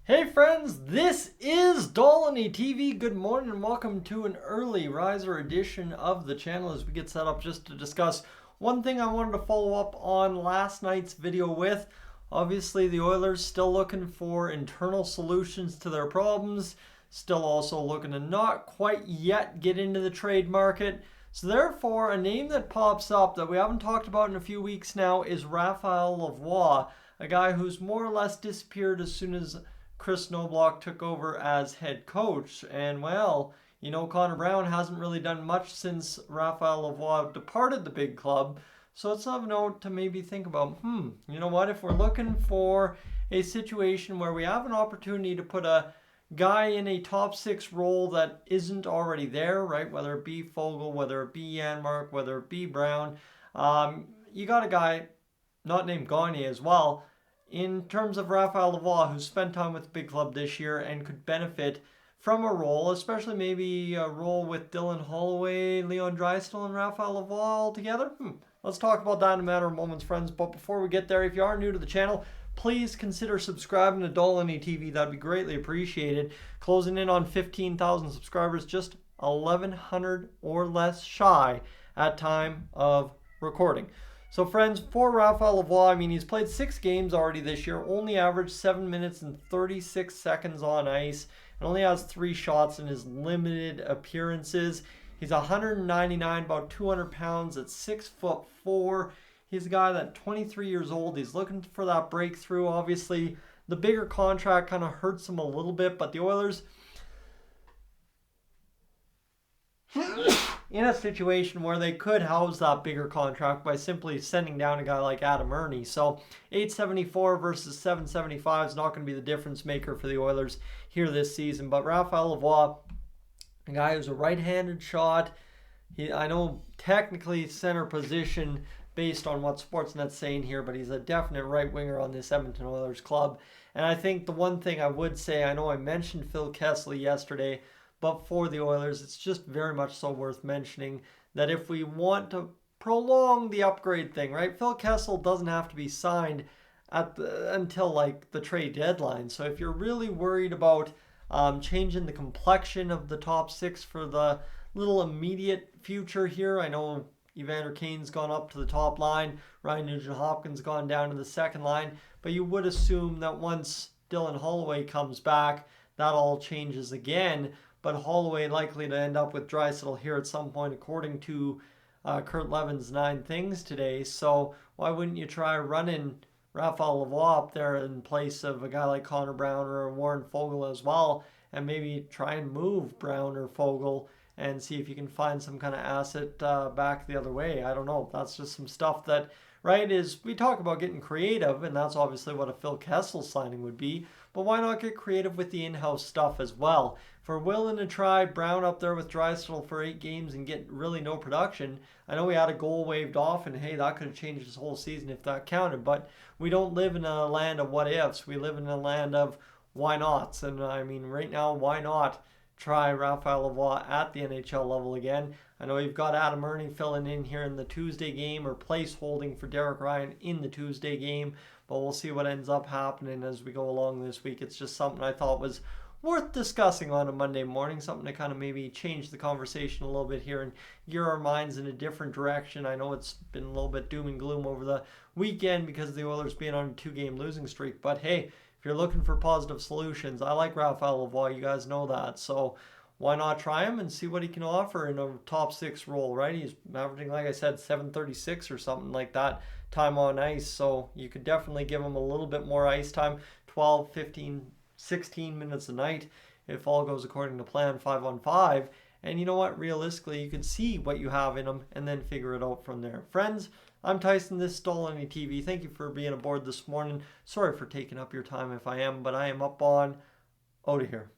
Hey friends, this is Dolynny TV. Good morning and welcome to an early riser edition of the channel as we get set up just to discuss one thing I wanted to follow up on last night's video with. Obviously the Oilers still looking for internal solutions to their problems, still also looking to not quite yet get into the trade market. So therefore a name that pops up that we haven't talked about in a few weeks now is Raphael Lavoie, a guy who's more or less disappeared as soon as Chris Knobloch took over as head coach. And well, Connor Brown hasn't really done much since Raphael Lavoie departed the big club. So it's of note to maybe think about, you know what, if we're looking for a situation where we have an opportunity to put a guy in a top six role that isn't already there, right? Whether it be Fogle, whether it be Janmark, whether it be Brown, you got a guy not named Gagne as well. In terms of Raphael Lavoie, who spent time with the big club this year and could benefit from a role, especially maybe a role with Dylan Holloway, Leon Draisaitl, and Raphael Lavoie all together. Let's talk about that in a matter of moments, friends. But before we get there, if you are new to the channel, please consider subscribing to Dolynny TV. That'd be greatly appreciated. Closing in on 15,000 subscribers, just 1,100 or less shy at time of recording. So friends, for Raphael Lavoie, he's played 6 games already this year, only averaged 7 minutes and 36 seconds on ice, and only has 3 shots in his limited appearances. He's 199, about 200 pounds at 6'4". He's a guy that's 23 years old. He's looking for that breakthrough. Obviously, the bigger contract kind of hurts him a little bit, but the Oilers, in a situation where they could house that bigger contract by simply sending down a guy like Adam Erne. So 874 versus 775 is not going to be the difference maker for the Oilers here this season. But Raphael Lavoie, a guy who's a right-handed shot. I know technically center position based on what Sportsnet's saying here, but he's a definite right winger on this Edmonton Oilers club. And I think the one thing I would say, I know I mentioned Phil Kessel yesterday, but for the Oilers, it's just very much so worth mentioning that if we want to prolong the upgrade thing, right? Phil Kessel doesn't have to be signed until like the trade deadline. So if you're really worried about changing the complexion of the top 6 for the little immediate future here, I know Evander Kane's gone up to the top line, Ryan Nugent-Hopkins gone down to the second line, but you would assume that once Dylan Holloway comes back, that all changes again. But Holloway likely to end up with Draisaitl here at some point, according to Kurt Levin's 9 Things today. So why wouldn't you try running Raphael Lavoie up there in place of a guy like Connor Brown or Warren Fogle as well, and maybe try and move Brown or Fogle and see if you can find some kind of asset back the other way. I don't know. That's just some stuff that, right, is we talk about getting creative, and that's obviously what a Phil Kessel signing would be. But why not get creative with the in-house stuff as well? If we're willing to try Brown up there with Draisaitl for 8 games and get really no production, I know we had a goal waved off, and hey, that could have changed this whole season if that counted. But we don't live in a land of what ifs. We live in a land of why nots. And right now, why not try Raphael Lavoie at the NHL level again? I know you've got Adam Erne filling in here in the Tuesday game, or place holding for Derek Ryan in the Tuesday game, but we'll see what ends up happening as we go along this week. It's just something I thought was worth discussing on a Monday morning, something to kind of maybe change the conversation a little bit here and gear our minds in a different direction. I know it's been a little bit doom and gloom over the weekend because of the Oilers being on a 2-game losing streak, but hey, if you're looking for positive solutions, I like Raphael Lavoie, you guys know that, so why not try him and see what he can offer in a top 6 role, right? He's averaging, like I said, 736 or something like that time on ice, so you could definitely give him a little bit more ice time, 12, 15, 16 minutes a night if all goes according to plan, 5-on-5. And you know what, realistically, you can see what you have in him and then figure it out from there. Friends, I'm Tyson, this is Dolynny TV. Thank you for being aboard this morning. Sorry for taking up your time if I am, but I am up on out of here.